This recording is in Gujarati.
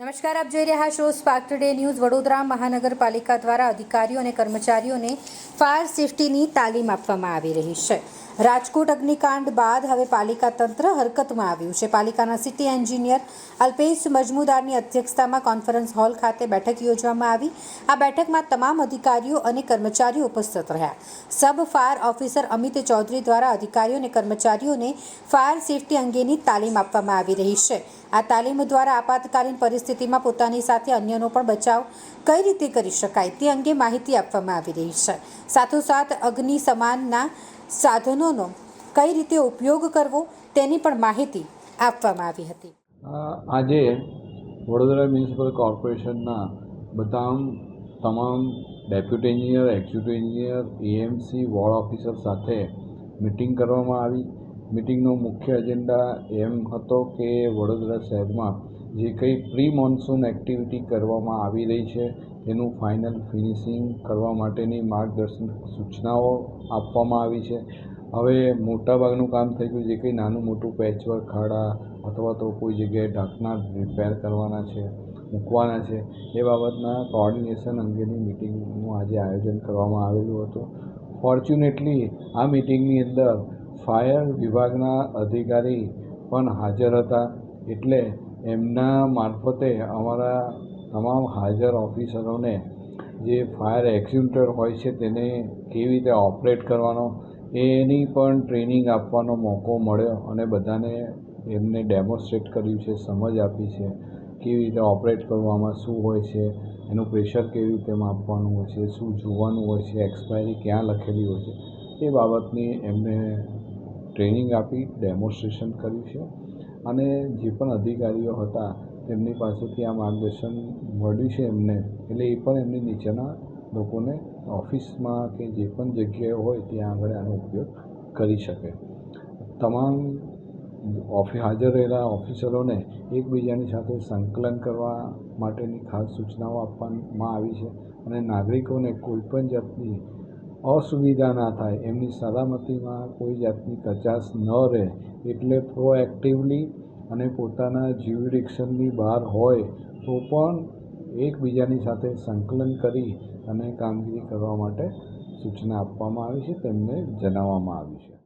નમસ્કાર, આપ જોઈ રહ્યા છો સ્પાર્ક ટુડે ન્યૂઝ. વડોદરા મહાનગરપાલિકા દ્વારા અધિકારીઓ અને કર્મચારીઓને ફાયર સેફટીની તાલીમ આપવામાં આવી રહી છે. રાજકોટ અગ્નિકાંડ બાદ હવે પાલિકા તંત્ર હરકતમાં આવ્યું છે. પાલિકાના સિટી એન્જિનિયર અલ્પેશ મજમુદારની અધ્યક્ષતામાં કોન્ફરન્સ હોલ ખાતે બેઠક યોજવામાં આવી. આ બેઠકમાં તમામ અધિકારીઓ અને કર્મચારીઓ ઉપસ્થિત રહ્યા. Sub fire officer Amit Chaudhary દ્વારા અધિકારીઓ અને કર્મચારીઓને ફાયર સેફટી અંગેની તાલીમ આપવામાં આવી રહી છે. આ તાલીમ દ્વારા આપાતકાલીન પરિસ્થિતિમાં પોતાની સાથે અન્યનો પણ બચાવ કઈ રીતે કરી શકાય તે અંગે માહિતી આપવામાં આવી રહી છે. સાથોસાથ અગ્નિશમનના સાધનોનો કઈ રીતે ઉપયોગ કરવો તેની પણ માહિતી આપવામાં આવી હતી. આજે વડોદરા મ્યુનિસિપલ કોર્પોરેશનના તમામ deputy engineer, executive engineer, AMC, ward officer સાથે મિટિંગ કરવામાં આવી. મિટિંગનો મુખ્ય એજન્ડા એમ હતો કે વડોદરા શહેરમાં જે કંઈ પ્રી મોન્સૂન એક્ટિવિટી કરવામાં આવી રહી છે તેનું ફાઇનલ ફિનિશિંગ કરવા માટેની માર્ગદર્શન સૂચનાઓ આપવામાં આવી છે. હવે મોટાભાગનું કામ થઈ ગયું. જે કંઈ નાનું મોટું પેચવર્ક, ખાડા અથવા તો કોઈ જગ્યાએ ઢાંકણા રિપેર કરવાના છે, મૂકવાના છે, એ બાબતના કોઓર્ડિનેશન અંગેની મિટિંગનું આજે આયોજન કરવામાં આવેલું હતું. ફોર્ચ્યુનેટલી આ મિટિંગની અંદર ફાયર વિભાગના અધિકારી પણ હાજર હતા, એટલે એમના મારફતે અમારા તમામ હાજર ઓફિસરોને જે ફાયર એક્સ્ટિંગ્વિશર હોય છે તેને કેવી રીતે ઓપરેટ કરવાનો એની પણ ટ્રેનિંગ આપવાનો મોકો મળ્યો અને બધાને એમને ડેમોન્સ્ટ્રેટ કર્યું છે, સમજ આપી છે કેવી રીતે ઓપરેટ કરવામાં શું હોય છે, એનું પ્રેશર કેવી રીતે માપવાનું હોય છે, શું જોવાનું હોય છે, એક્સપાયરી ક્યાં લખેલી હોય છે, એ બાબતની એમને ટ્રેનિંગ આપી, ડેમોન્સ્ટ્રેશન કર્યું છે. અને જે પણ અધિકારીઓ હતા તેમની પાસેથી આ માર્ગદર્શન મળ્યું છે એમને, એટલે એ પણ એમની નીચેના લોકોને ઓફિસમાં કે જે પણ જગ્યાએ હોય ત્યાં આગળ આનો ઉપયોગ કરી શકે. તમામ હાજર રહેલા ઓફિસરોને એકબીજાની સાથે સંકલન કરવા માટેની ખાસ સૂચનાઓ આપવામાં આવી છે અને નાગરિકોને કોઈપણ જાતની અસુવિધા ના થાય, એમની સલામતીમાં કોઈ જાતની કચાશ ન રહે, એટલે પ્રોએક્ટિવલી અને પોતાના જ્યુરિડિક્શનની બહાર હોય તો પણ એકબીજાની સાથે સંકલન કરી અને કામગીરી કરવા માટે સૂચના આપવામાં આવી છે, તેમને જણાવવામાં આવ્યું છે.